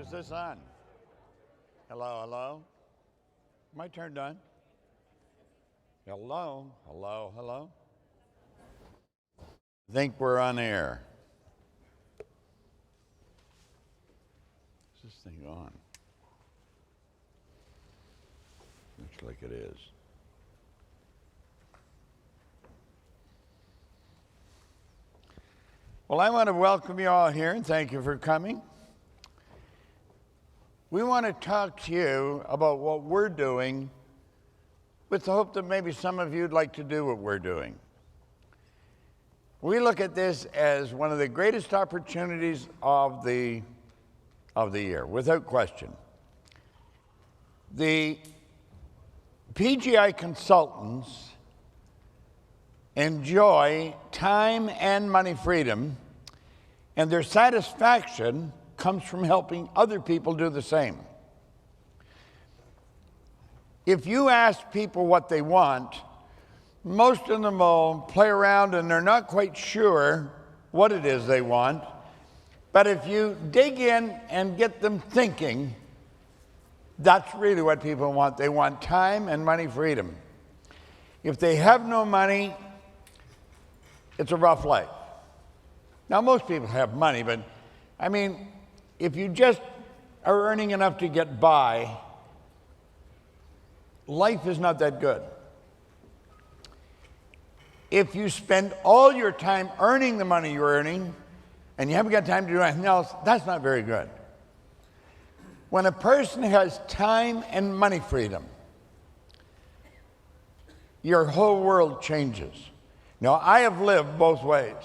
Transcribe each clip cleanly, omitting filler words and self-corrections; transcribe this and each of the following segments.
is this on? Hello, hello? Am I turned on? Hello, hello, hello? I think we're on air. Is this thing on? Looks like it is. Well, I want to welcome you all here and thank you for coming. We want to talk to you about what we're doing with the hope that maybe some of you would like to do what we're doing. We look at this as one of the greatest opportunities of the year, without question. The PGI consultants enjoy time and money freedom, and their satisfaction comes from helping other people do the same. If you ask people what they want, most of them will play around and they're not quite sure what it is they want. But if you dig in and get them thinking, that's really what people want. They want time and money freedom. If they have no money, it's a rough life. Now, most people have money, but I mean, if you just are earning enough to get by, life is not that good. If you spend all your time earning the money you're earning and you haven't got time to do anything else, that's not very good. When a person has time and money freedom, your whole world changes. Now, I have lived both ways.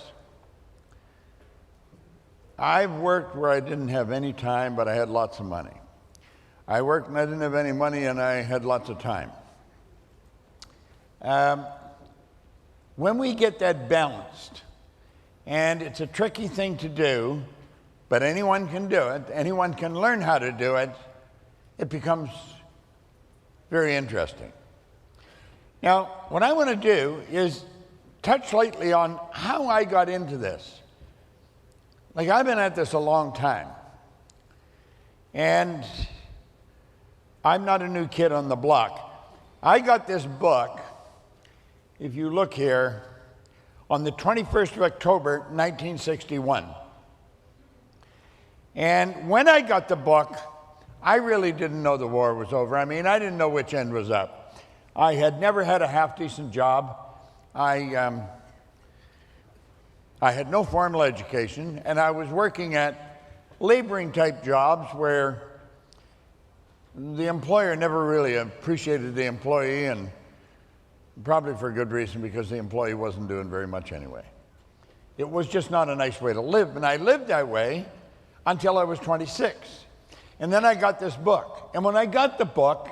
I've worked where I didn't have any time, but I had lots of money. I worked and I didn't have any money, and I had lots of time. When we get that balanced, and it's a tricky thing to do, but anyone can do it, anyone can learn how to do it, it becomes very interesting. Now, what I want to do is touch lightly on how I got into this. Like, I've been at this a long time, and I'm not a new kid on the block. I got this book, if you look here, on the 21st of October, 1961. And when I got the book, I really didn't know the war was over. I mean, I didn't know which end was up. I had never had a half-decent job. I had no formal education, and I was working at laboring type jobs where the employer never really appreciated the employee, and probably for a good reason, because the employee wasn't doing very much anyway. It was just not a nice way to live, and I lived that way until I was 26. And then I got this book, and when I got the book,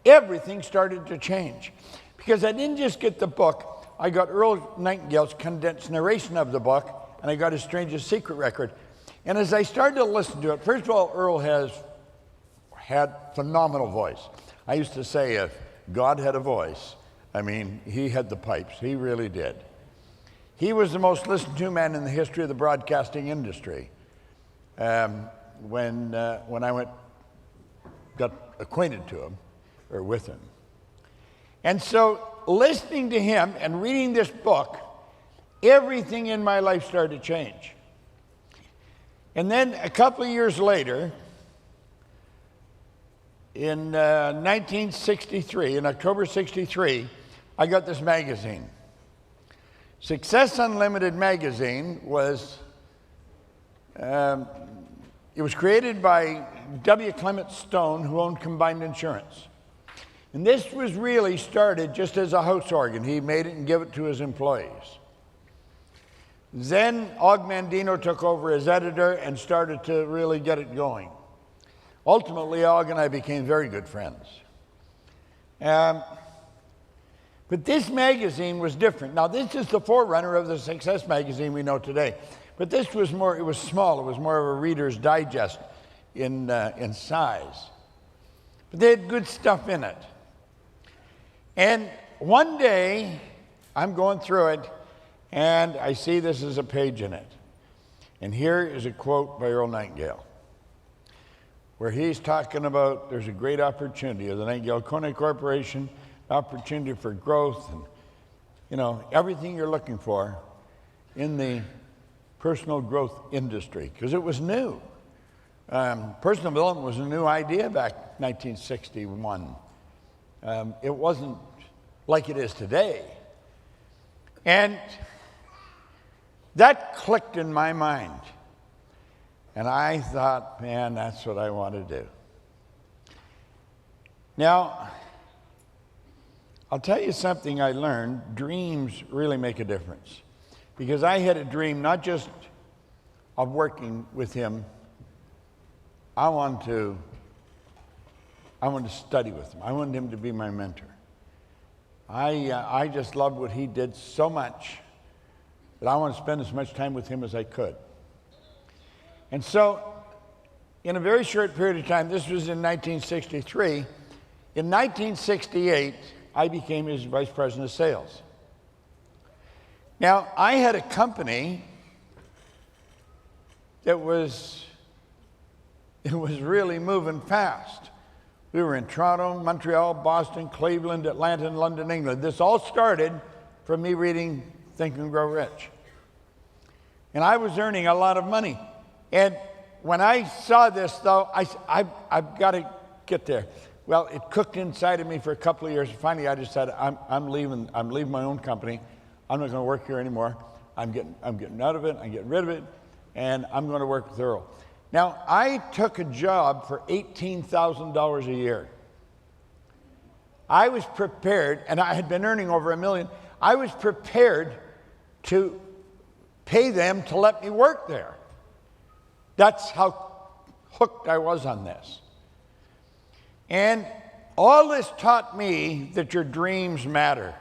everything started to change, because I didn't just get the book. I got Earl Nightingale's condensed narration of the book, and I got his Strangest Secret record. And as I started to listen to it, first of all, Earl has had phenomenal voice. I used to say if God had a voice, I mean, he had the pipes. He really did. He was the most listened to man in the history of the broadcasting industry. When I got acquainted to him, or with him. And so, listening to him and reading this book, everything in my life started to change. And then a couple of years later, in 1963, in October 63, I got this magazine. Success Unlimited magazine was, it was created by W. Clement Stone, who owned Combined Insurance. And this was really started just as a house organ. He made it and gave it to his employees. Then Og Mandino took over as editor and started to really get it going. Ultimately, Og and I became very good friends. But this magazine was different. Now, this is the forerunner of the Success magazine we know today. But this was more, it was small. It was more of a Reader's Digest in size. But they had good stuff in it. And one day, I'm going through it, and I see this as a page in it. And here is a quote by Earl Nightingale. where he's talking about there's a great opportunity of the Nightingale Coney Corporation, opportunity for growth, and everything you're looking for in the personal growth industry, because it was new. Personal development was a new idea back in 1961. It wasn't like it is today. And that clicked in my mind. And I thought, man, that's what I want to do. Now, I'll tell you something I learned. Dreams really make a difference. Because I had a dream not just of working with him. I wanted to study with him. I wanted him to be my mentor. I just loved what he did so much that I want to spend as much time with him as I could. And so, in a very short period of time, this was in 1963, in 1968, I became his vice president of sales. Now, I had a company that was really moving fast. We were in Toronto, Montreal, Boston, Cleveland, Atlanta, and London, England. This all started from me reading Think and Grow Rich. And I was earning a lot of money. And when I saw this, though, I've got to get there. Well, it cooked inside of me for a couple of years. Finally, I decided I'm leaving my own company. I'm not going to work here anymore. I'm getting out of it. I'm getting rid of it. And I'm going to work with Earl. Now, I took a job for $18,000 a year. I was prepared, and I had been earning over $1 million. I was prepared to pay them to let me work there. That's how hooked I was on this. And all this taught me that your dreams matter.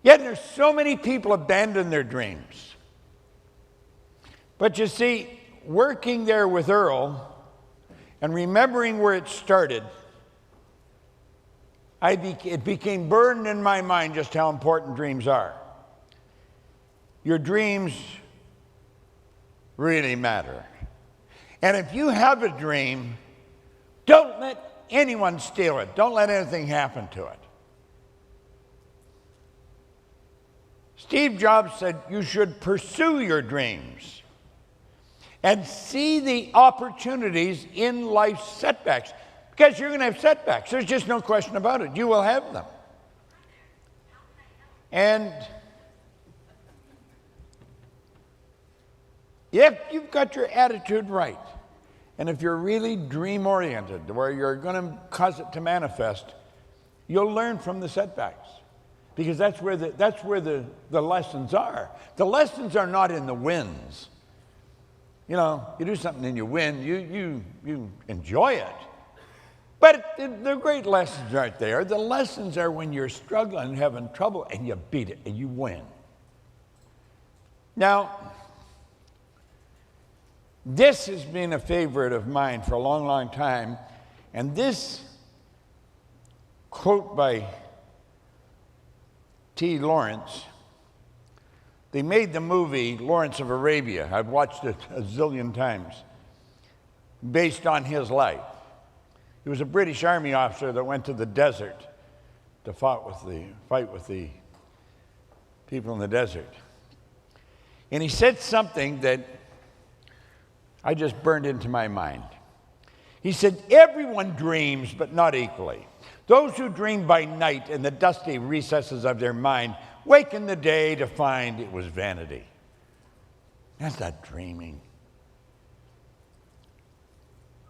Yet there's so many people abandon their dreams. But you see, working there with Earl and remembering where it started, it became burned in my mind just how important dreams are. Your dreams really matter. And if you have a dream, don't let anyone steal it. Don't let anything happen to it. Steve Jobs said you should pursue your dreams and see the opportunities in life's setbacks, because you're going to have setbacks. There's just no question about it. You will have them. And if you've got your attitude right, and if you're really dream-oriented, where you're going to cause it to manifest, you'll learn from the setbacks, because that's where the lessons are. The lessons are not in the wins. You do something and you win, you enjoy it. But the great lessons aren't there. The lessons are when you're struggling and having trouble and you beat it and you win. Now, this has been a favorite of mine for a long, long time. And this quote by T. Lawrence, they made the movie Lawrence of Arabia. I've watched it a zillion times, based on his life. He was a British Army officer that went to the desert to fight with the people in the desert. And he said something that I just burned into my mind. He said, everyone dreams, but not equally. Those who dream by night in the dusty recesses of their mind wake in the day to find it was vanity. That's not dreaming.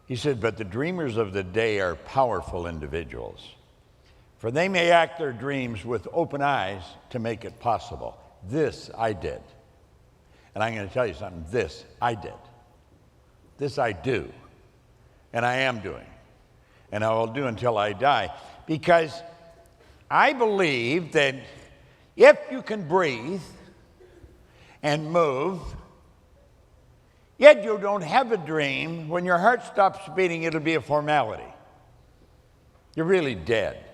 He said, but the dreamers of the day are powerful individuals, for they may act their dreams with open eyes to make it possible. This I did. And I'm going to tell you something. This I did. This I do. And I am doing. And I will do until I die. Because I believe that if you can breathe and move, yet you don't have a dream, when your heart stops beating, it'll be a formality. You're really dead.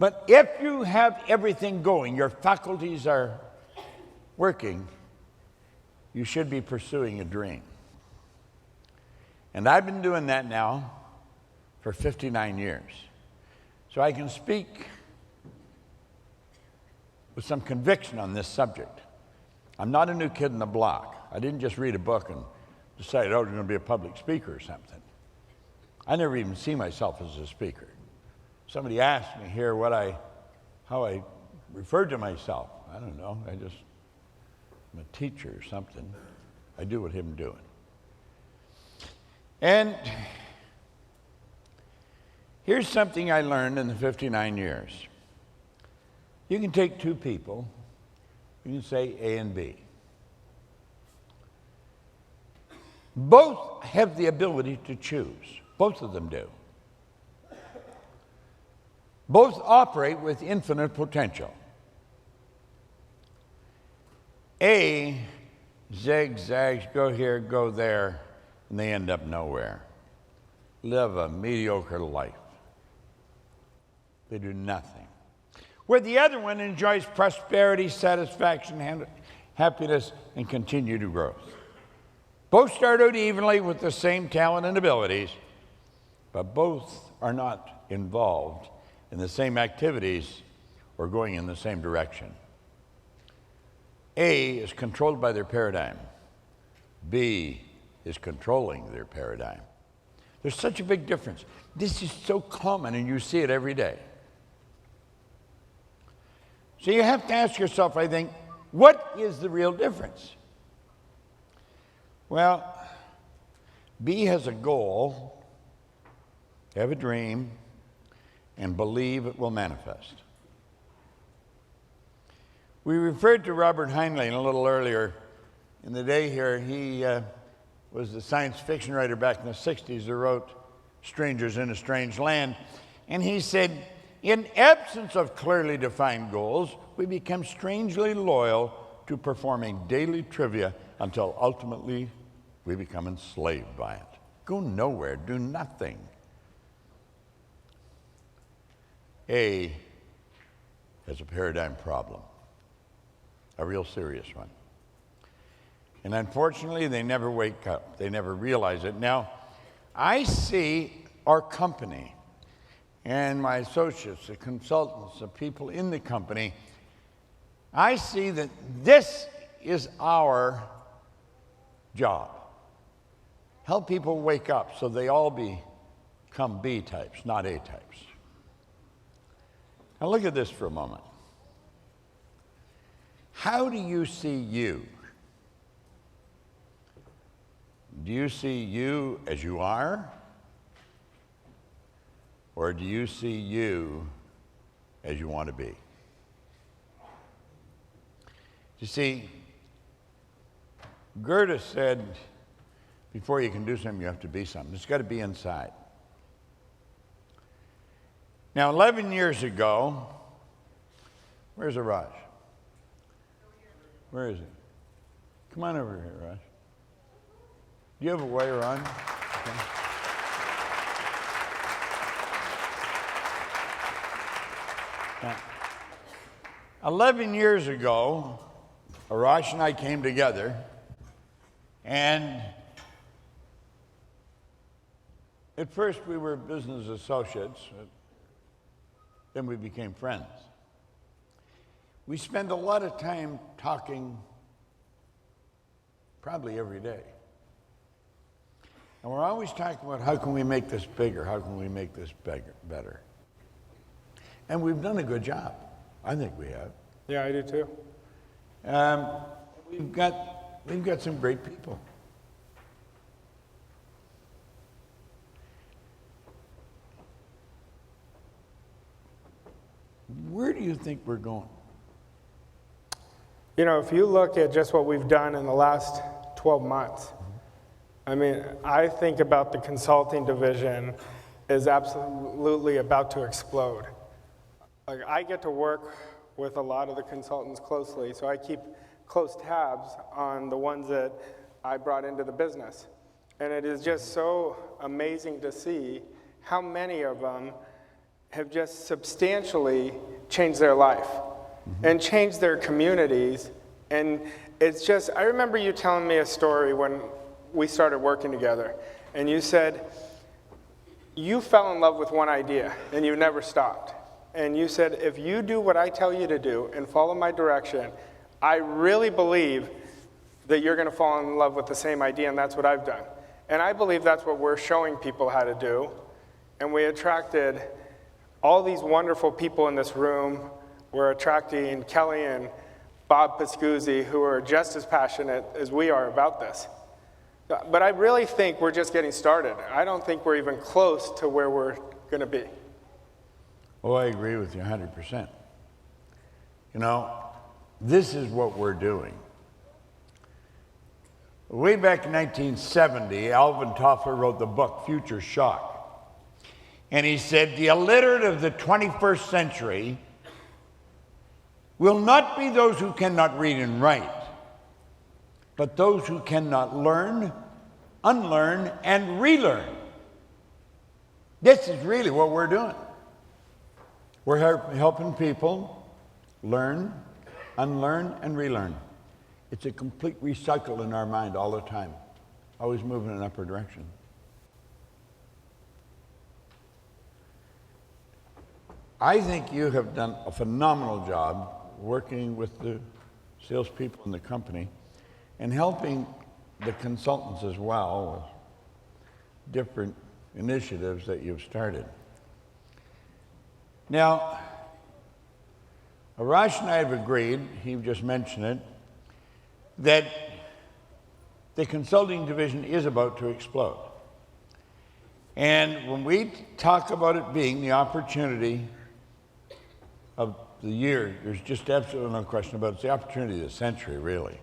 But if you have everything going, your faculties are working, you should be pursuing a dream. And I've been doing that now for 59 years. So I can speak with some conviction on this subject. I'm not a new kid in the block. I didn't just read a book and decide, oh, you're going to be a public speaker or something. I never even see myself as a speaker. Somebody asked me here how I referred to myself. I don't know. I'm a teacher or something. I do what I'm doing. And here's something I learned in the 59 years. You can take two people, you can say A and B. Both have the ability to choose. Both of them do. Both operate with infinite potential. A zigzags, go here, go there, and they end up nowhere. Live a mediocre life. They do nothing. Where the other one enjoys prosperity, satisfaction, happiness, and continued growth. Both start out evenly with the same talent and abilities, but both are not involved in the same activities or going in the same direction. A is controlled by their paradigm. B is controlling their paradigm. There's such a big difference. This is so common, and you see it every day. So you have to ask yourself, I think, what is the real difference? Well, B has a goal, have a dream, and believe it will manifest. We referred to Robert Heinlein a little earlier in the day here. He was the science fiction writer back in the 60s who wrote Strangers in a Strange Land. And he said, in absence of clearly defined goals, we become strangely loyal to performing daily trivia until ultimately we become enslaved by it. Go nowhere, do nothing. A has a paradigm problem, a real serious one. And unfortunately, they never wake up. They never realize it. Now, I see our company and my associates, the consultants, the people in the company, I see that this is our job. Help people wake up so they all become B types, not A types. Now look at this for a moment. How do you see you? Do you see you as you are? Or do you see you as you want to be? You see, Goethe said, before you can do something, you have to be something. It's got to be inside. Now, 11 years ago, where's Raj? Where is he? Come on over here, Raj. Do you have a wire on? Okay. Now, 11 years ago, Arash and I came together, and at first we were business associates, then we became friends. We spend a lot of time talking, probably every day. And we're always talking about how can we make this bigger, how can we make this better. And we've done a good job. I think we have. Yeah, I do too. We've got some great people. Where do you think we're going? You know, if you look at just what we've done in the last 12 months, I mean, I think about the consulting division is absolutely about to explode. Like, I get to work with a lot of the consultants closely, so I keep close tabs on the ones that I brought into the business. And it is just so amazing to see how many of them have just substantially changed their life and changed their communities. And it's just, I remember you telling me a story when we started working together. and you said, you fell in love with one idea, and you never stopped. And you said, if you do what I tell you to do and follow my direction, I really believe that you're going to fall in love with the same idea, and that's what I've done. And I believe that's what we're showing people how to do. And we attracted all these wonderful people in this room. We're attracting Kelly and Bob Pascuzzi, who are just as passionate as we are about this. But I really think we're just getting started. I don't think we're even close to where we're going to be. Oh, I agree with you 100%. You know, this is what we're doing. Way back in 1970, Alvin Toffler wrote the book Future Shock. And he said, the illiterate of the 21st century will not be those who cannot read and write, but those who cannot learn, unlearn, and relearn. This is really what we're doing. We're helping people learn, unlearn, and relearn. It's a complete recycle in our mind all the time, always moving in an upward direction. I think you have done a phenomenal job working with the salespeople in the company and helping the consultants as well with different initiatives that you've started. Now, Arash and I have agreed, he just mentioned it, that the consulting division is about to explode. And when we talk about it being the opportunity of the year, there's just absolutely no question about it. It's the opportunity of the century, really.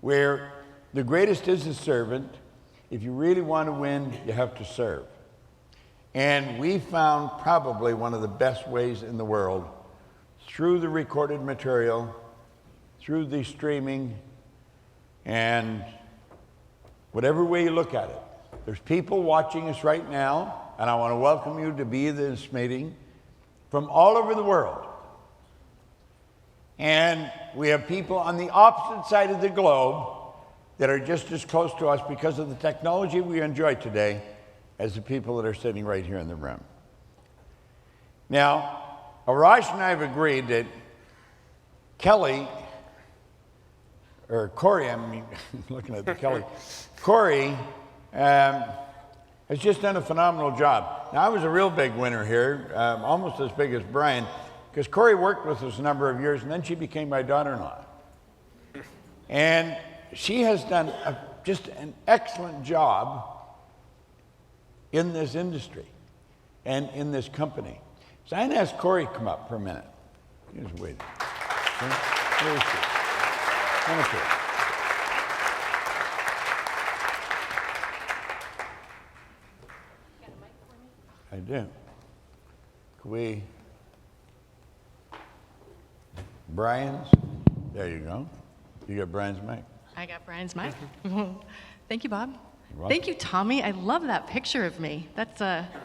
Where the greatest is the servant. If you really want to win, you have to serve. And we found probably one of the best ways in the world through the recorded material, through the streaming, and whatever way you look at it. There's people watching us right now, and I want to welcome you to be in this meeting from all over the world. And we have people on the opposite side of the globe that are just as close to us because of the technology we enjoy today as the people that are sitting right here in the room. Now, Arash and I have agreed that Corey, I'm looking at the Kelly, Corey has just done a phenomenal job. Now, I was a real big winner here, almost as big as Brian, because Corey worked with us a number of years, and then she became my daughter-in-law. And she has done just an excellent job in this industry and in this company. So I'm going to ask Corey to come up for a minute. He's waiting. Where is she? Come up here. Got a mic for me? I do. Could we? Brian's? There you go. You got Brian's mic. I got Brian's mic. Thank you, Bob. You're welcome. Thank you, Tommy. I love that picture of me. That's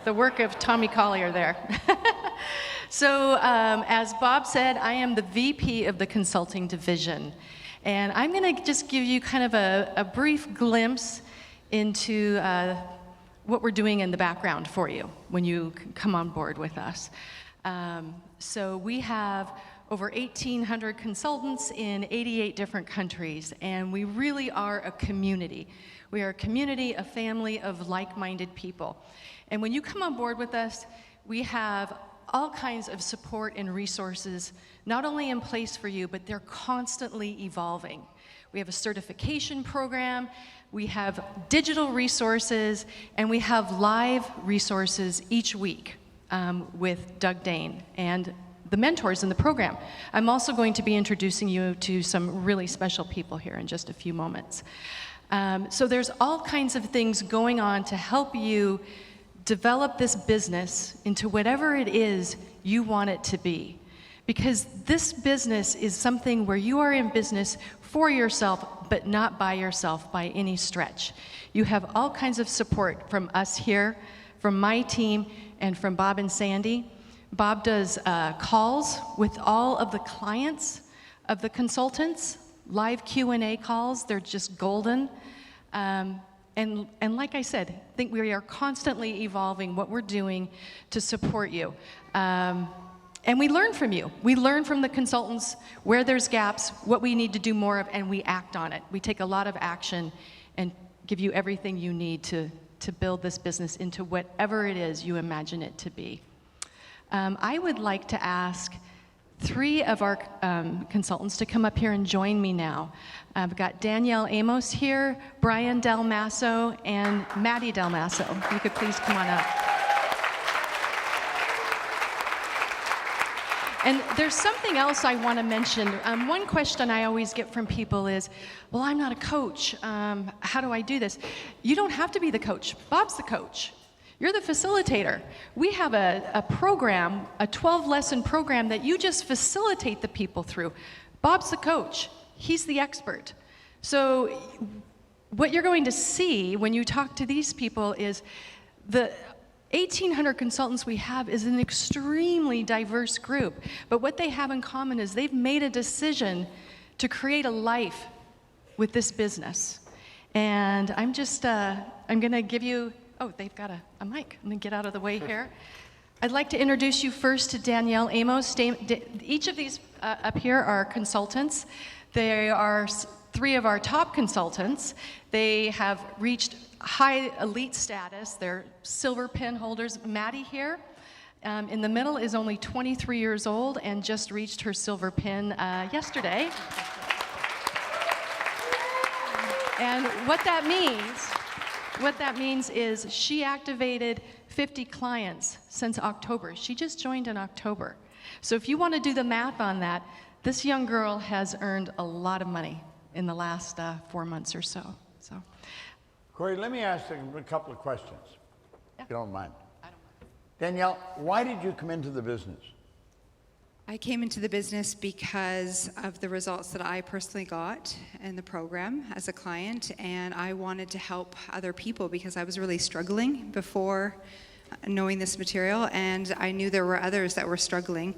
the work of Tommy Collier there. So, as Bob said, I am the VP of the consulting division. And I'm going to just give you kind of a brief glimpse into what we're doing in the background for you when you come on board with us. So we have over 1,800 consultants in 88 different countries, and we really are a community. We are a community, a family of like-minded people. And when you come on board with us, we have all kinds of support and resources, not only in place for you, but they're constantly evolving. We have a certification program, we have digital resources, and we have live resources each week with Doug Dane and the mentors in the program. I'm also going to be introducing you to some really special people here in just a few moments. So there's all kinds of things going on to help you develop this business into whatever it is you want it to be. Because this business is something where you are in business for yourself, but not by yourself by any stretch. You have all kinds of support from us here, from my team, and from Bob and Sandy. Bob does calls with all of the clients of the consultants, live Q&A calls. They're just golden. and like I said, I think we are constantly evolving what we're doing to support you. And we learn from you. We learn from the consultants where there's gaps, what we need to do more of, and we act on it. We take a lot of action and give you everything you need to build this business into whatever it is you imagine it to be. I would like to ask 3 of our consultants to come up here and join me now. I've got Danielle Amos here, Brian Del Masso, and Maddie Del Masso. If you could please come on up. And there's something else I want to mention. One question I always get from people is, well, I'm not a coach. How do I do this? You don't have to be the coach. Bob's the coach. You're the facilitator. We have a program, a 12-lesson program that you just facilitate the people through. Bob's the coach. He's the expert. So what you're going to see when you talk to these people is the 1,800 consultants we have is an extremely diverse group. But what they have in common is they've made a decision to create a life with this business. And I'm just, I'm going to give you, oh, they've got a mic. I'm going to get out of the way here. I'd like to introduce you first to Danielle Amos. Each of these up here are consultants. They are 3 of our top consultants. They have reached high elite status. They're silver pin holders. Maddie here in the middle is only 23 years old and just reached her silver pin yesterday. And what that means is she activated 50 clients since October. She just joined in October. So if you want to do the math on that, this young girl has earned a lot of money in the last 4 months or so. Corey, let me ask a couple of questions, Yeah. if you don't mind. I don't mind. Danielle, why did you come into the business? I came into the business because of the results that I personally got in the program as a client, and I wanted to help other people because I was really struggling before knowing this material, and I knew there were others that were struggling,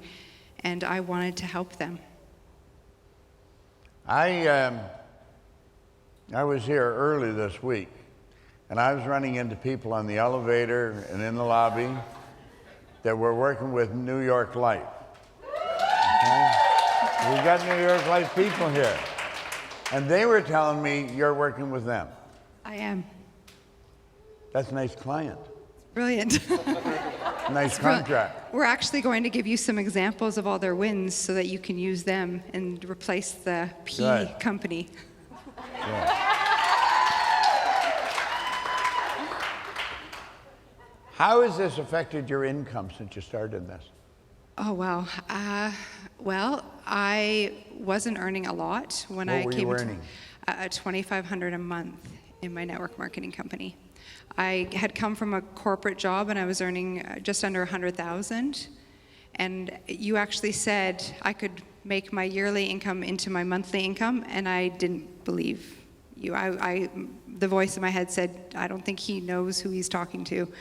and I wanted to help them. I was here early this week, and I was running into people on the elevator and in the lobby that were working with New York Life. Okay? We got New York Life people here. And they were telling me you're working with them. I am. That's a nice client. Brilliant. Nice contract. We're actually going to give you some examples of all their wins so that you can use them and replace the P Right. company. Yeah. How has this affected your income since you started this? Oh, wow. Well, I wasn't earning a lot when I What were came you into earning? $2,500 a month in my network marketing company. I had come from a corporate job and I was earning just under $100,000. And you actually said I could make my yearly income into my monthly income, and I didn't believe you. The voice in my head said, I don't think he knows who he's talking to.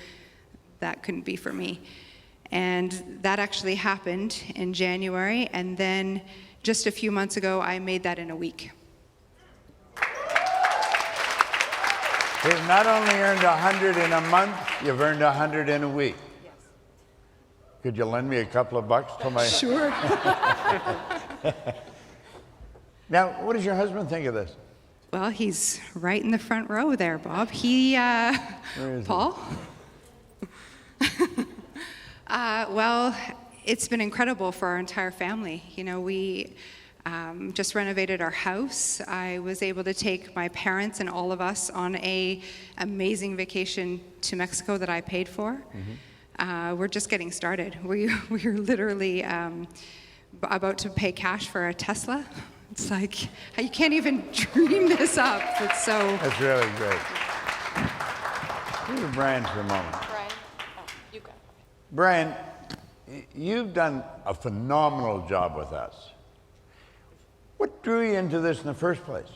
That couldn't be for me. And that actually happened in January, and then just a few months ago, I made that in a week. You've not only earned 100 in a month, you've earned 100 in a week. Yes. Could you lend me a couple of bucks till my... Sure. Now, what does your husband think of this? Well, he's right in the front row there, Bob. He, Where is Paul? Well, it's been incredible for our entire family. You know, we just renovated our house. I was able to take my parents and all of us on a amazing vacation to Mexico that I paid for. Mm-hmm. We're just getting started. We're literally about to pay cash for a Tesla. It's like, you can't even dream this up. It's so... That's really great. Go to Brian for a moment. Brian? Oh, you go. Brian, you've done a phenomenal job with us. What drew you into this in the first place?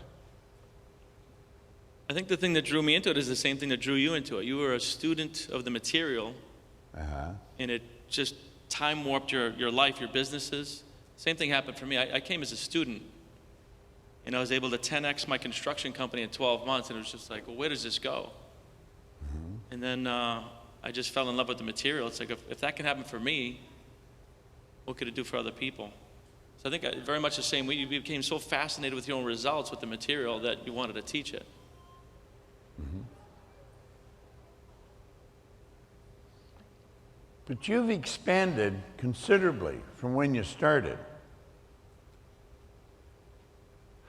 I think the thing that drew me into it is the same thing that drew you into it. You were a student of the material, and it just time warped your life, your businesses. Same thing happened for me. I came as a student, And I was able to 10x my construction company in 12 months, and it was just like, well, where does this go? And then I just fell in love with the material. It's like, if that can happen for me, what could it do for other people? So I think very much the same way. You became so fascinated with your own results with the material that you wanted to teach it. But you've expanded considerably from when you started.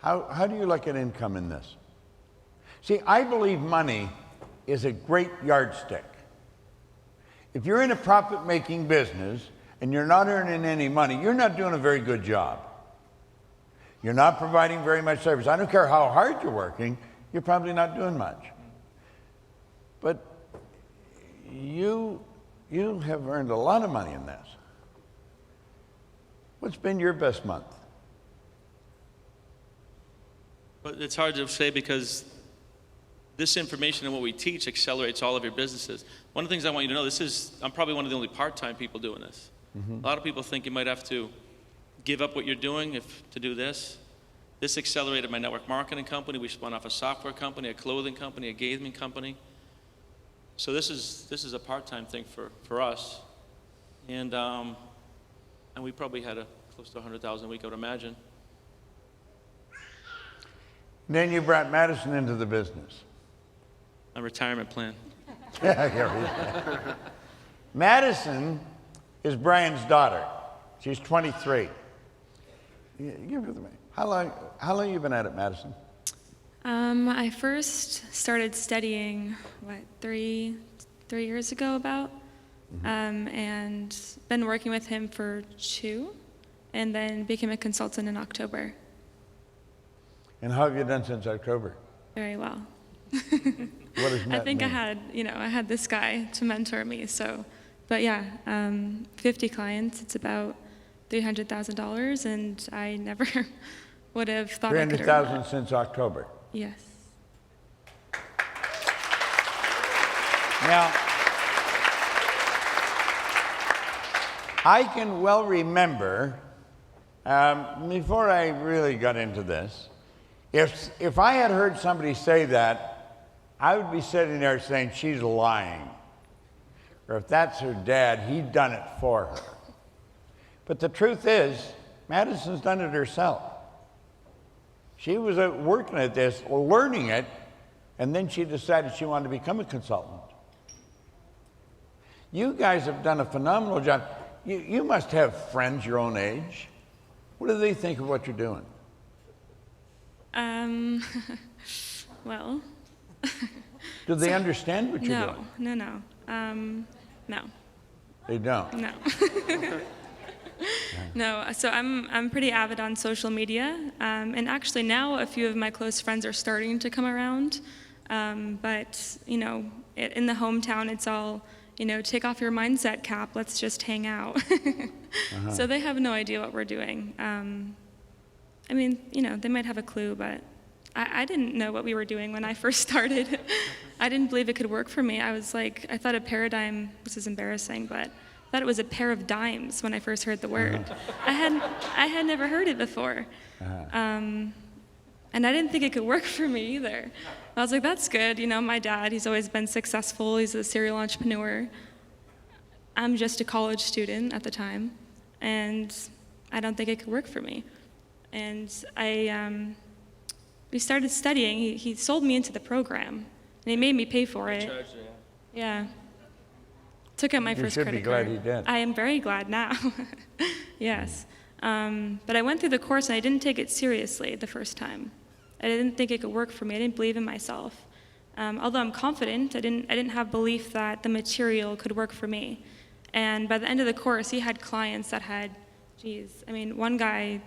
How do you look at income in this? See, I believe money is a great yardstick. If you're in a profit-making business and you're not earning any money, you're not doing a very good job. You're not providing very much service. I don't care how hard you're working, you're probably not doing much. But you have earned a lot of money in this. What's been your best month? But it's hard to say because this information and what we teach accelerates all of your businesses. One of the things I want you to know, I'm probably one of the only part-time people doing this. A lot of people think you might have to give up what you're doing to do this. This accelerated my network marketing company. We spun off a software company, a clothing company, a gaming company. So this is a part-time thing for us. And we probably had close to 100,000 a week, I would imagine. Then you brought Madison into the business. A retirement plan. Madison is Brian's daughter. She's 23. Give her the mic. How long have you been at it, Madison? I first started studying, 3 years ago about, and been working with him for 2, and then became a consultant in October. And how have you done since October? Very well. What does that I think mean? I had this guy to mentor me, so, but yeah, 50 clients, it's about $300,000, and I never would have thought I could earn that. $300,000 since October. Yes. Now, I can well remember, before I really got into this, if I had heard somebody say that, I would be sitting there saying, she's lying. Or if that's her dad, he'd done it for her. But the truth is, Madison's done it herself. She was working at this, learning it, and then she decided she wanted to become a consultant. You guys have done a phenomenal job. You must have friends your own age. What do they think of what you're doing? Well. Do they understand what you're doing? No. They don't? No. No, so I'm pretty avid on social media, and actually now a few of my close friends are starting to come around, but, in the hometown it's all, take off your mindset cap, let's just hang out. So they have no idea what we're doing. They might have a clue, but I didn't know what we were doing when I first started. I didn't believe it could work for me. I thought a paradigm, this is embarrassing, but I thought it was a pair of dimes when I first heard the word. I had never heard it before. And I didn't think it could work for me either. I was like, that's good. My dad, he's always been successful. He's a serial entrepreneur. I'm just a college student at the time, and I don't think it could work for me. And we started studying. He sold me into the program, and he made me pay for it. Yeah. Took out my first credit card. You should be glad he did. I am very glad now. Yes. But I went through the course, and I didn't take it seriously the first time. I didn't think it could work for me. I didn't believe in myself. Although I'm confident, I didn't have belief that the material could work for me. And by the end of the course, he had clients that had, one guy,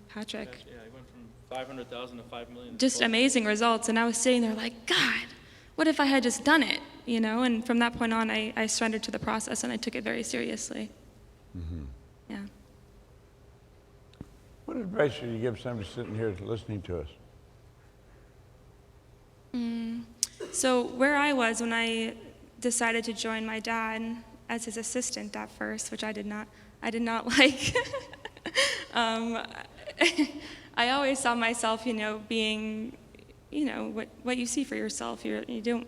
Patrick? Yeah, he went from 500,000 to 5 million. Just amazing results, and I was sitting there like, God, what if I had just done it, And from that point on, I surrendered to the process, and I took it very seriously. Yeah. What advice would you give somebody sitting here listening to us? So where I was when I decided to join my dad as his assistant at first, which I did not like. I always saw myself, being, what you see for yourself. You don't,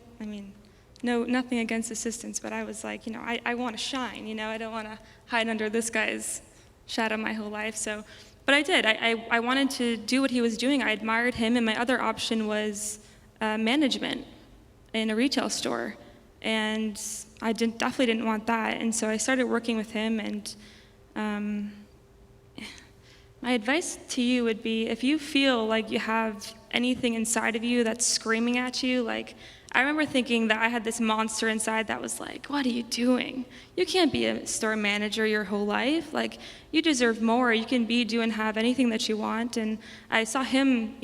no, nothing against assistants, but I was like, I want to shine, I don't want to hide under this guy's shadow my whole life. So, but I did. I wanted to do what he was doing. I admired him, and my other option was management in a retail store. And I definitely didn't want that. And so I started working with him, and my advice to you would be, if you feel like you have anything inside of you that's screaming at you, like, I remember thinking that I had this monster inside that was like, what are you doing? You can't be a store manager your whole life. Like, you deserve more. You can do and have anything that you want. And I saw him,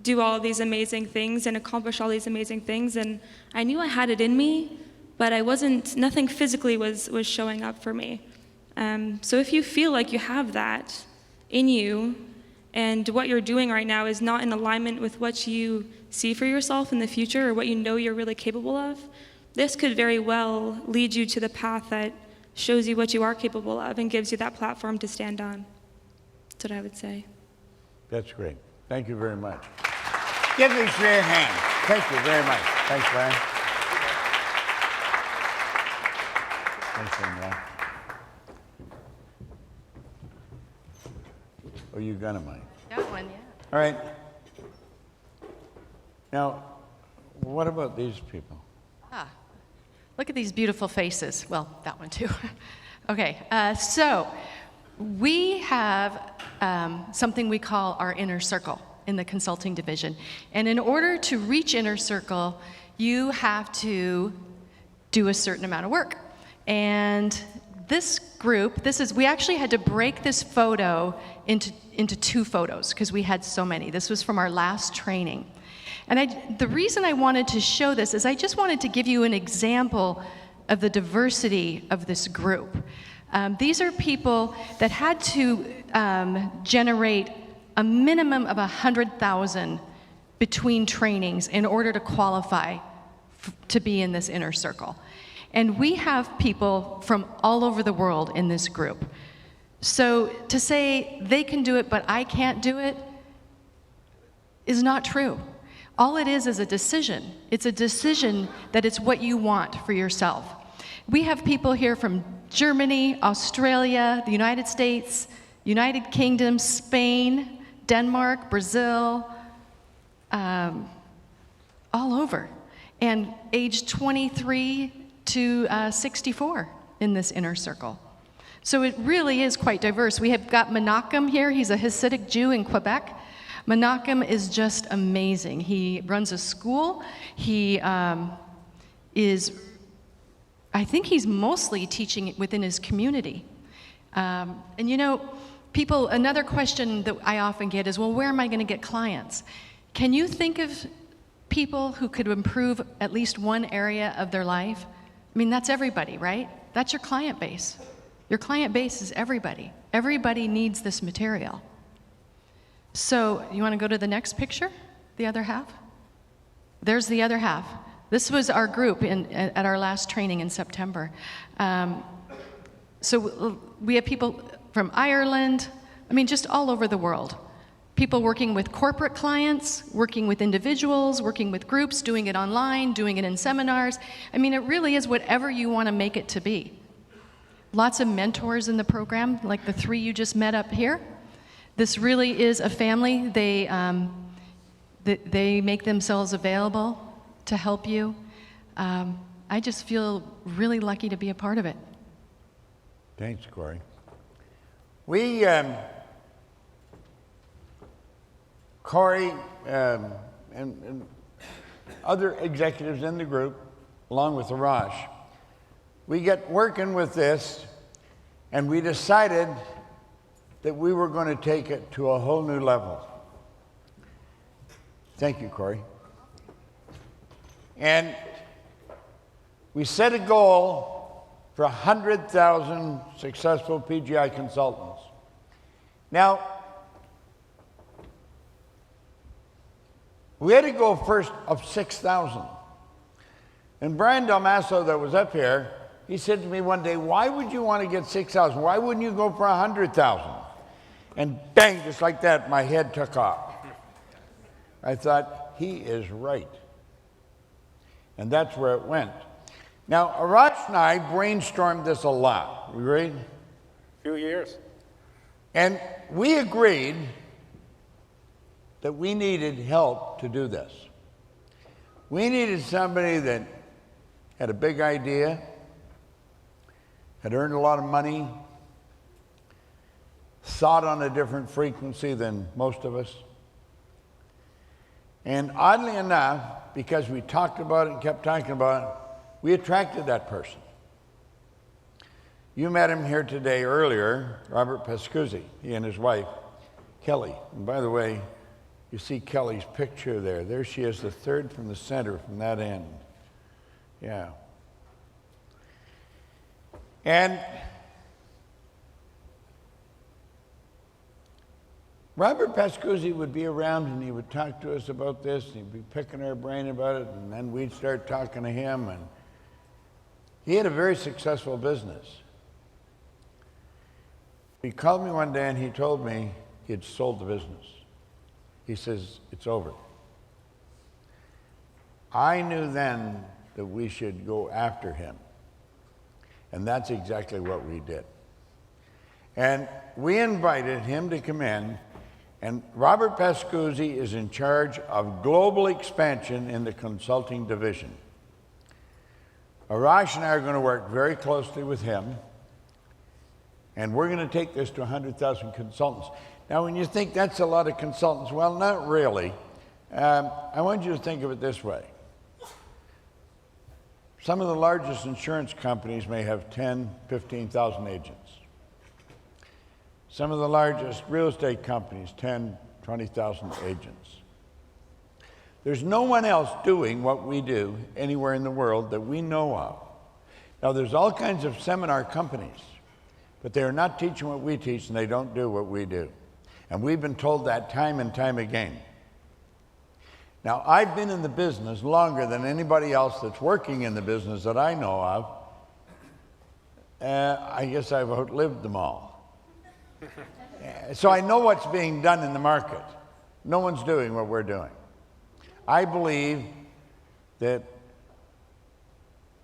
do all of these amazing things and accomplish all these amazing things. And I knew I had it in me, but nothing physically was showing up for me. So if you feel like you have that in you, and what you're doing right now is not in alignment with what you see for yourself in the future or what you know you're really capable of, this could very well lead you to the path that shows you what you are capable of and gives you that platform to stand on. That's what I would say. That's great. Thank you very much. Give me your hand. Thank you very much. Thanks, Brian. Thanks, Brian. Oh, you got a mic. Got one, yeah. All right. Now, what about these people? Look at these beautiful faces. Well, that one too. Okay, so we have something we call our inner circle in the consulting division. And in order to reach inner circle, you have to do a certain amount of work. And this group, we actually had to break this photo into two photos because we had so many. This was from our last training. And the reason I wanted to show this is I just wanted to give you an example of the diversity of this group. These are people that had to generate a minimum of 100,000 between trainings in order to qualify to be in this inner circle. And we have people from all over the world in this group. So to say they can do it but I can't do it is not true. All it is a decision. It's a decision that it's what you want for yourself. We have people here from Germany, Australia, the United States, United Kingdom, Spain, Denmark, Brazil, all over. And age 23 to 64 in this inner circle. So it really is quite diverse. We have got Menachem here. He's a Hasidic Jew in Quebec. Menachem is just amazing. He runs a school. He is, I think he's mostly teaching within his community. And people, another question that I often get is, well, where am I going to get clients? Can you think of people who could improve at least one area of their life? I mean, that's everybody, right? That's your client base. Your client base is everybody. Everybody needs this material. So, you want to go to the next picture? The other half? There's the other half. This was our group at our last training in September. So we have people from Ireland, just all over the world. People working with corporate clients, working with individuals, working with groups, doing it online, doing it in seminars. It really is whatever you want to make it to be. Lots of mentors in the program, like the three you just met up here. This really is a family. They make themselves available to help you. I just feel really lucky to be a part of it. Thanks, Corey. Corey and other executives in the group, along with Arash, we get working with this, and we decided that we were going to take it to a whole new level. Thank you, Corey. And we set a goal for 100,000 successful PGI consultants. Now, we had to go first of 6,000. And Brian Dalmasso, that was up here, he said to me one day, why would you want to get 6,000? Why wouldn't you go for 100,000? And bang, just like that, my head took off. I thought, he is right. And that's where it went. Now, Arash and I brainstormed this a lot. We agreed? A few years. And we agreed that we needed help to do this. We needed somebody that had a big idea, had earned a lot of money, thought on a different frequency than most of us. And oddly enough, because we talked about it and kept talking about it, we attracted that person. You met him here today earlier, Robert Pascuzzi, he and his wife, Kelly. And by the way, you see Kelly's picture there. There she is, the third from the center, from that end. Yeah. And Robert Pascuzzi would be around and he would talk to us about this, and he'd be picking our brain about it, and then we'd start talking to him. And he had a very successful business. He called me one day and he told me he had sold the business. He says, it's over. I knew then that we should go after him. And that's exactly what we did. And we invited him to come in, and Robert Pascuzzi is in charge of global expansion in the consulting division. Arash and I are going to work very closely with him, and we're going to take this to 100,000 consultants. Now, when you think that's a lot of consultants, well, not really. I want you to think of it this way. Some of the largest insurance companies may have 10, 15,000 agents. Some of the largest real estate companies, 10, 20,000 agents. There's no one else doing what we do anywhere in the world that we know of. Now, there's all kinds of seminar companies, but they are not teaching what we teach, and they don't do what we do. And we've been told that time and time again. Now, I've been in the business longer than anybody else that's working in the business that I know of. I guess I've outlived them all. So I know what's being done in the market. No one's doing what we're doing. I believe that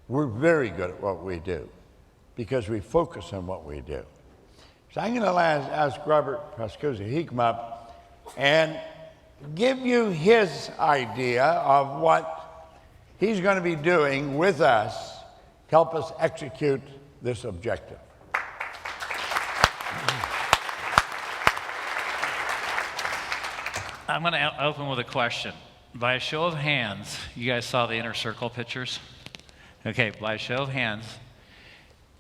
we're very good at what we do because we focus on what we do. So I'm going to ask Robert Pascuzzi, he come up and give you his idea of what he's going to be doing with us to help us execute this objective. I'm going to open with a question. By a show of hands, you guys saw the inner circle pictures? Okay, by a show of hands,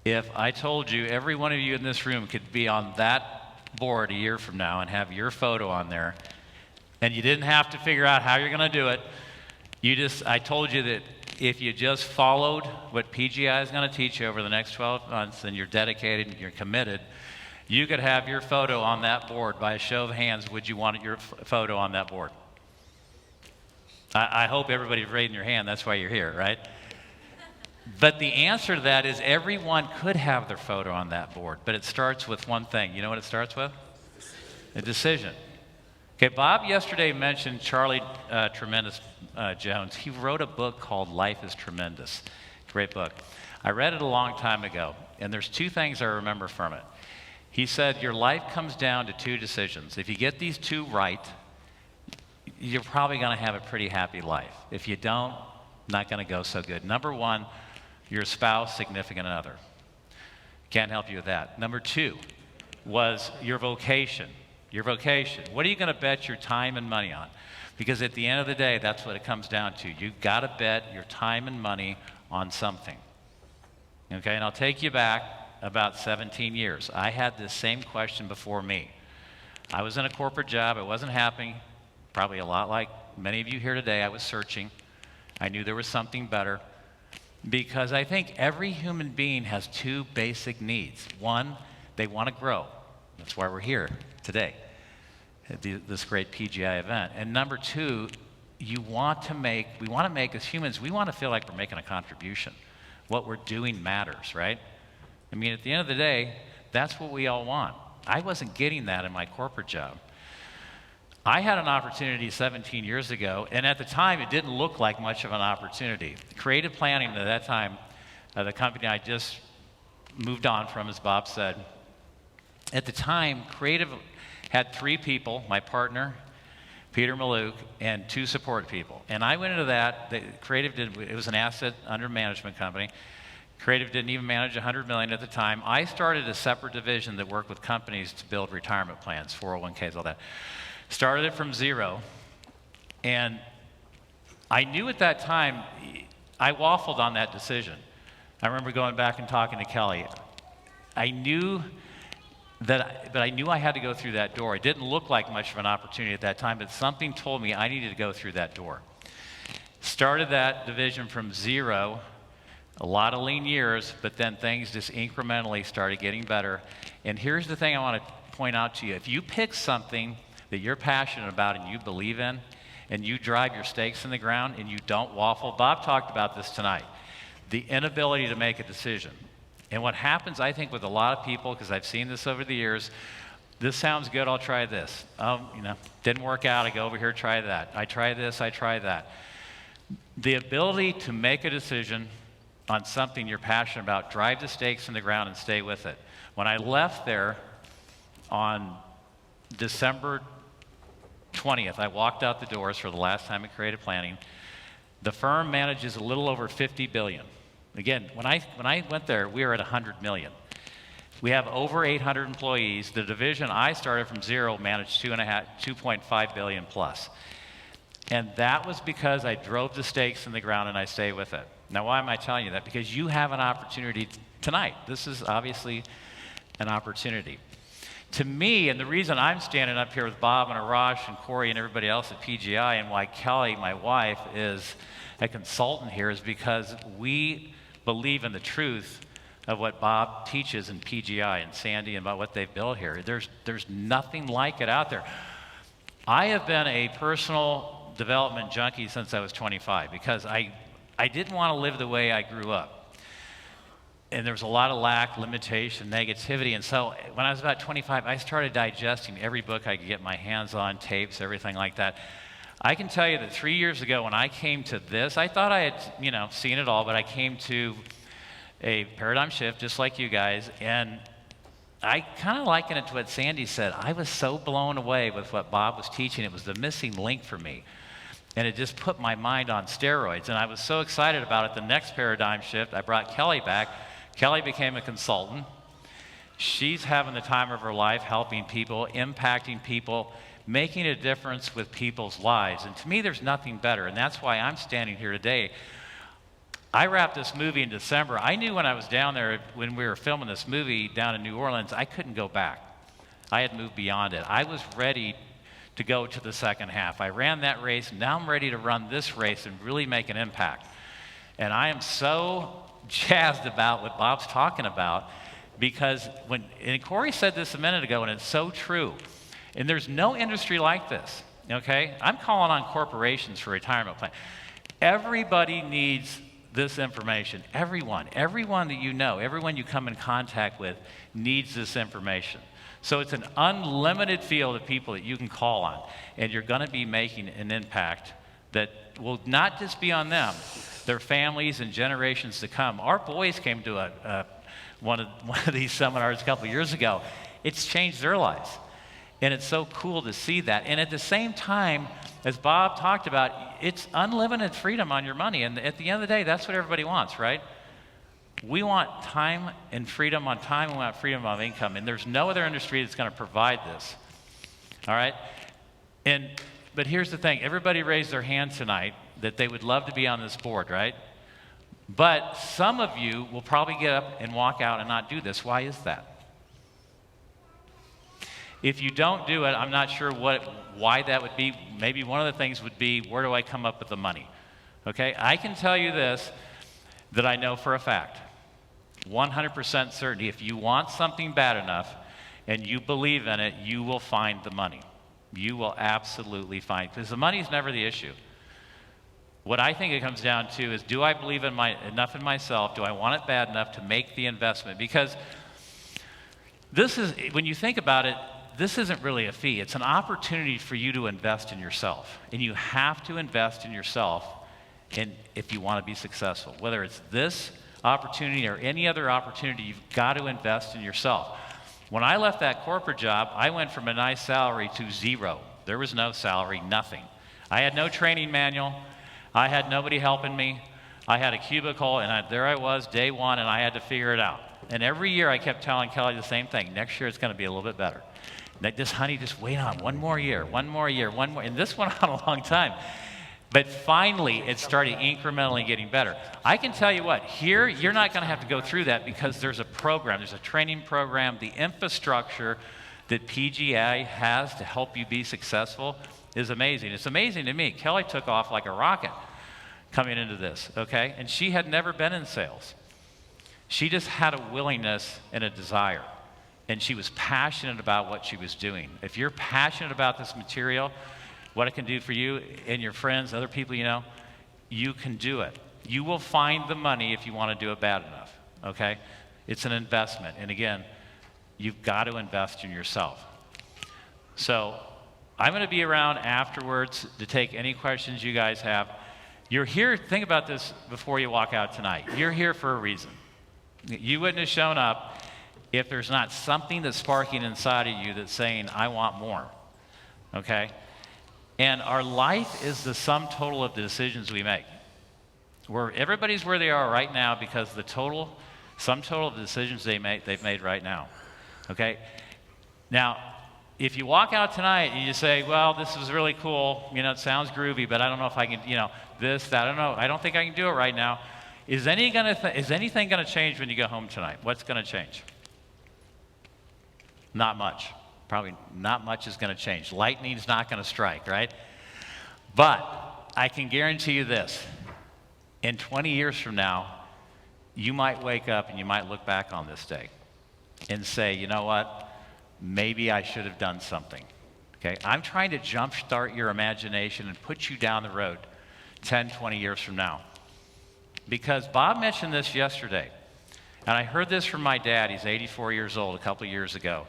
if I told you every one of you in this room could be on that board a year from now and have your photo on there, and you didn't have to figure out how you're going to do it, I told you that if you just followed what PGI is going to teach you over the next 12 months and you're dedicated and you're committed, you could have your photo on that board. By a show of hands, would you want your photo on that board? I hope everybody's raising your hand. That's why you're here, right? But the answer to that is everyone could have their photo on that board, but it starts with one thing. You know what it starts with? A decision. Okay, Bob yesterday mentioned Charlie Tremendous Jones. He wrote a book called Life is Tremendous. Great book. I read it a long time ago, and there's two things I remember from it. He said, your life comes down to two decisions. If you get these two right, you're probably going to have a pretty happy life. If you don't, not going to go so good. Number one, your spouse, significant other. Can't help you with that. Number two was your vocation. Your vocation. What are you going to bet your time and money on? Because at the end of the day, that's what it comes down to. You've got to bet your time and money on something. Okay, and I'll take you back about 17 years. I had this same question before me. I was in a corporate job. I wasn't happy. Probably a lot like many of you here today. I was searching. I knew there was something better. Because I think every human being has two basic needs. One, they want to grow. That's why we're here today at this great PGI event. And number two, we want to make, as humans, we want to feel like we're making a contribution. What we're doing matters, right? I mean, at the end of the day, that's what we all want. I wasn't getting that in my corporate job. I had an opportunity 17 years ago, and at the time, it didn't look like much of an opportunity. Creative planning at that time, the company I just moved on from, as Bob said, at the time, Creative had 3 people, my partner, Peter Maluk, and 2 support people. And I went into that. It was an asset under management company. Creative didn't even manage $100 million at the time. I started a separate division that worked with companies to build retirement plans, 401ks, all that. Started it from zero, and I knew at that time, I waffled on that decision. I remember going back and talking to Kelly. I knew that, but I knew I had to go through that door. It didn't look like much of an opportunity at that time, but something told me I needed to go through that door. Started that division from zero, a lot of lean years, but then things just incrementally started getting better. And here's the thing I want to point out to you. If you pick something that you're passionate about and you believe in, and you drive your stakes in the ground and you don't waffle. Bob talked about this tonight, the inability to make a decision. And what happens, I think, with a lot of people, because I've seen this over the years, this sounds good, I'll try this. Oh, didn't work out, I go over here, try that. I try this, I try that. The ability to make a decision on something you're passionate about, drive the stakes in the ground and stay with it. When I left there on December 20th, I walked out the doors for the last time in creative planning. The firm manages a little over $50 billion. Again, when I went there, we were at $100 million. We have over 800 employees. The division I started from zero managed $2.5 billion plus. And that was because I drove the stakes in the ground and I stay with it. Now, why am I telling you that? Because you have an opportunity tonight. This is obviously an opportunity. To me, and the reason I'm standing up here with Bob and Arash and Corey and everybody else at PGI, and why Kelly, my wife, is a consultant here, is because we believe in the truth of what Bob teaches in PGI and Sandy and about what they've built here. There's nothing like it out there. I have been a personal development junkie since I was 25 because I didn't want to live the way I grew up. And there was a lot of lack, limitation, negativity. And so when I was about 25, I started digesting every book I could get my hands on, tapes, everything like that. I can tell you that 3 years ago when I came to this, I thought I had, seen it all, but I came to a paradigm shift just like you guys. And I kind of liken it to what Sandy said. I was so blown away with what Bob was teaching. It was the missing link for me. And it just put my mind on steroids. And I was so excited about it. The next paradigm shift, I brought Kelly back. Kelly became a consultant. She's having the time of her life helping people, impacting people, making a difference with people's lives. And to me, there's nothing better. And that's why I'm standing here today. I wrapped this movie in December. I knew when I was down there, when we were filming this movie down in New Orleans, I couldn't go back. I had moved beyond it. I was ready to go to the second half. I ran that race. Now I'm ready to run this race and really make an impact. And I am so jazzed about what Bob's talking about because and Corey said this a minute ago, and it's so true. And there's no industry like this, okay? I'm calling on corporations for retirement plan. Everybody needs this information. Everyone that you know, everyone you come in contact with needs this information. So it's an unlimited field of people that you can call on, and you're going to be making an impact that will not just be on them, their families and generations to come. Our boys came to one of these seminars a couple of years ago. It's changed their lives. And it's so cool to see that. And at the same time, as Bob talked about, it's unlimited freedom on your money. And at the end of the day, that's what everybody wants, right? We want time and freedom on time. We want freedom on income. And there's no other industry that's going to provide this. All right? But here's the thing. Everybody raised their hand tonight that they would love to be on this board, right? But some of you will probably get up and walk out and not do this. Why is that? If you don't do it, I'm not sure why that would be. Maybe one of the things would be, where do I come up with the money? Okay? I can tell you this, that I know for a fact. 100% certainty. If you want something bad enough and you believe in it, you will find the money. You will absolutely find it. Because the money is never the issue. What I think it comes down to is, do I believe enough in myself? Do I want it bad enough to make the investment? Because This is, when you think about it, this isn't really a fee. It's an opportunity for you to invest in yourself. And you have to invest in yourself if you want to be successful. Whether it's this opportunity or any other opportunity, you've got to invest in yourself. When I left that corporate job, I went from a nice salary to zero. There was no salary, nothing. I had no training manual. I had nobody helping me. I had a cubicle, and there I was, day one, and I had to figure it out. And every year I kept telling Kelly the same thing. Next year it's going to be a little bit better. This, honey, just wait on one more year, and this went on a long time. But finally, it started incrementally getting better. I can tell you what, here, you're not going to have to go through that because there's a program, there's a training program. The infrastructure that PGI has to help you be successful is amazing. It's amazing to me. Kelly took off like a rocket coming into this, okay? And she had never been in sales. She just had a willingness and a desire. And she was passionate about what she was doing. If you're passionate about this material, what it can do for you and your friends, other people you know, you can do it. You will find the money if you want to do it bad enough, okay? It's an investment. And again, you've got to invest in yourself. So I'm going to be around afterwards to take any questions you guys have. You're here, think about this before you walk out tonight. You're here for a reason. You wouldn't have shown up if there's not something that's sparking inside of you that's saying, I want more, okay? And our life is the sum total of the decisions we make. Everybody's where they are right now because the sum total of the decisions they've made right now, okay? Now, if you walk out tonight and you say, well, this is really cool, it sounds groovy, but I don't know if I can, this, that, I don't know, I don't think I can do it right now. Is anything going to change when you go home tonight? What's going to change? Not much. Probably not much is going to change. Lightning's not going to strike, right? But I can guarantee you this. In 20 years from now, you might wake up and you might look back on this day and say, you know what? Maybe I should have done something. Okay? I'm trying to jumpstart your imagination and put you down the road 10, 20 years from now. Because Bob mentioned this yesterday, and I heard this from my dad. He's 84 years old a couple of years ago.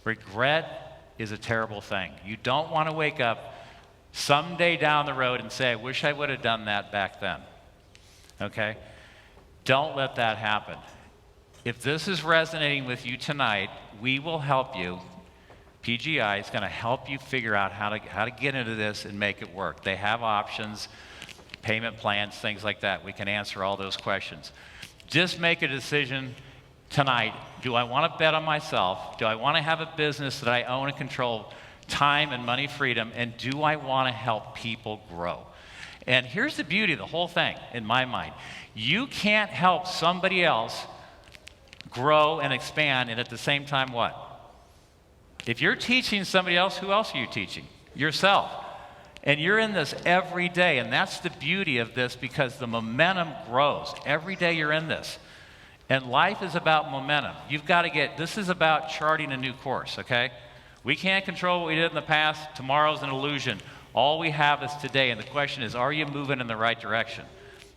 Regret is a terrible thing. You don't want to wake up someday down the road and say, I wish I would have done that back then. Okay? Don't let that happen. If this is resonating with you tonight, we will help you. PGI is going to help you figure out how to get into this and make it work. They have options, payment plans, things like that. We can answer all those questions. Just make a decision tonight. Do I want to bet on myself? Do I want to have a business that I own and control, time and money freedom? And do I want to help people grow? And here's the beauty of the whole thing, in my mind. You can't help somebody else grow and expand, and at the same time, what? If you're teaching somebody else, who else are you teaching? Yourself. And you're in this every day, and that's the beauty of this because the momentum grows. Every day you're in this. And life is about momentum. You've got to this is about charting a new course, okay? We can't control what we did in the past. Tomorrow's an illusion. All we have is today, and the question is, are you moving in the right direction?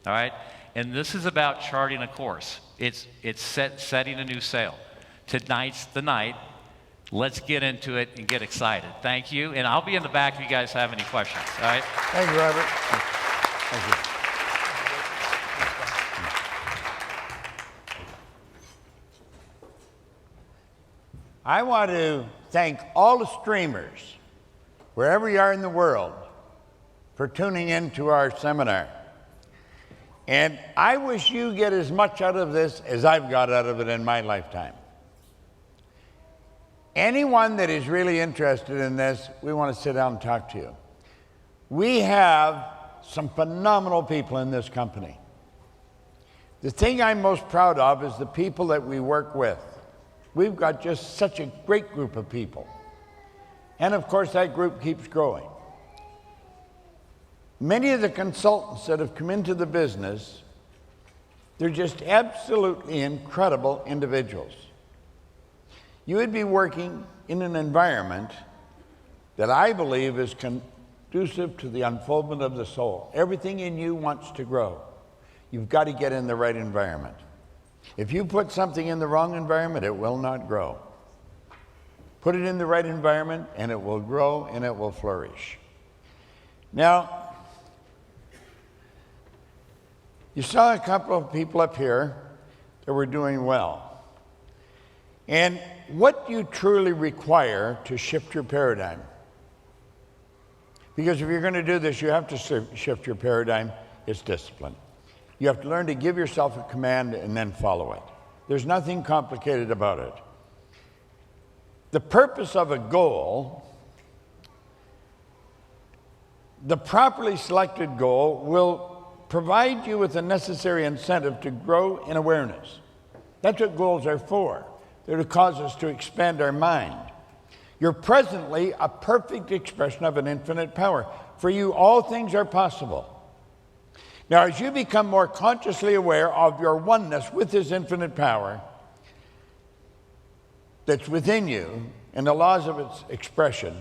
All right? And this is about charting a course. It's setting a new sail. Tonight's the night. Let's get into it and get excited. Thank you. And I'll be in the back if you guys have any questions. All right? Thank you, Robert. Thank you. I want to thank all the streamers, wherever you are in the world, for tuning in to our seminar. And I wish you get as much out of this as I've got out of it in my lifetime. Anyone that is really interested in this, we want to sit down and talk to you. We have some phenomenal people in this company. The thing I'm most proud of is the people that we work with. We've got just such a great group of people. And of course, that group keeps growing. Many of the consultants that have come into the business, they're just absolutely incredible individuals. You would be working in an environment that I believe is conducive to the unfoldment of the soul. Everything in you wants to grow. You've got to get in the right environment. If you put something in the wrong environment, it will not grow. Put it in the right environment, and it will grow and it will flourish. Now, you saw a couple of people up here that were doing well. And what you truly require to shift your paradigm, because if you're going to do this, you have to shift your paradigm, it's discipline. You have to learn to give yourself a command and then follow it. There's nothing complicated about it. The purpose of a goal, the properly selected goal, will provide you with the necessary incentive to grow in awareness. That's what goals are for. They're to cause us to expand our mind. You're presently a perfect expression of an infinite power. For you, all things are possible. Now, as you become more consciously aware of your oneness with this infinite power that's within you and the laws of its expression,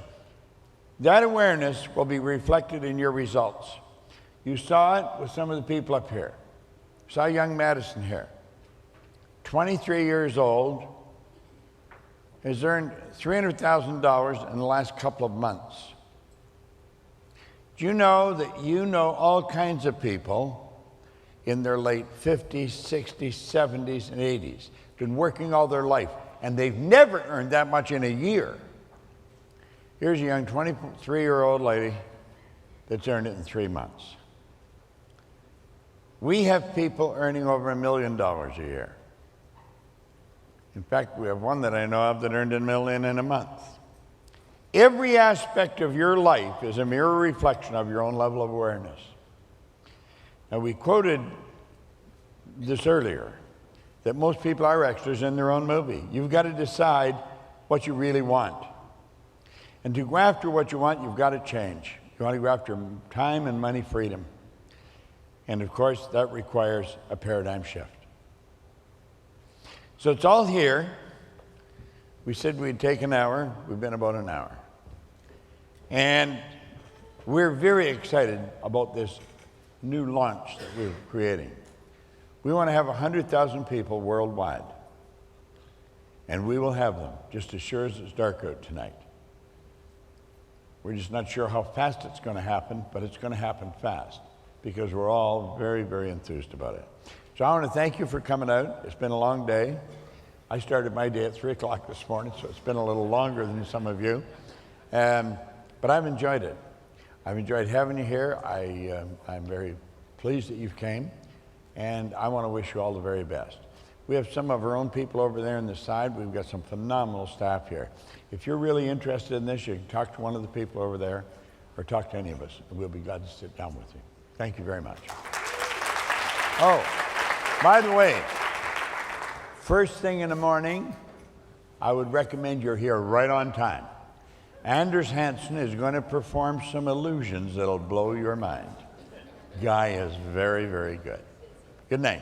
that awareness will be reflected in your results. You saw it with some of the people up here. You saw young Madison here, 23 years old, has earned $300,000 in the last couple of months. Do you know that you know all kinds of people in their late 50s, 60s, 70s, and 80s, been working all their life, and they've never earned that much in a year? Here's a young 23-year-old lady that's earned it in 3 months. We have people earning over $1 million a year. In fact, we have one that I know of that earned $1 million in a month. Every aspect of your life is a mirror reflection of your own level of awareness. Now, we quoted this earlier, that most people are extras in their own movie. You've got to decide what you really want. And to go after what you want, you've got to change. You want to go after time and money freedom. And of course, that requires a paradigm shift. So it's all here. We said we'd take an hour. We've been about an hour. And we're very excited about this new launch that we're creating. We want to have 100,000 people worldwide. And we will have them, just as sure as it's dark out tonight. We're just not sure how fast it's going to happen, but it's going to happen fast because we're all very, very enthused about it. So I want to thank you for coming out. It's been a long day. I started my day at 3 o'clock this morning, so it's been a little longer than some of you. But I've enjoyed it. I've enjoyed having you here. I'm very pleased that you came, and I want to wish you all the very best. We have some of our own people over there on the side. We've got some phenomenal staff here. If you're really interested in this, you can talk to one of the people over there or talk to any of us, and we'll be glad to sit down with you. Thank you very much. Oh, by the way, first thing in the morning, I would recommend you're here right on time. Anders Hansen is going to perform some illusions that'll blow your mind. Guy is very, very good. Good night.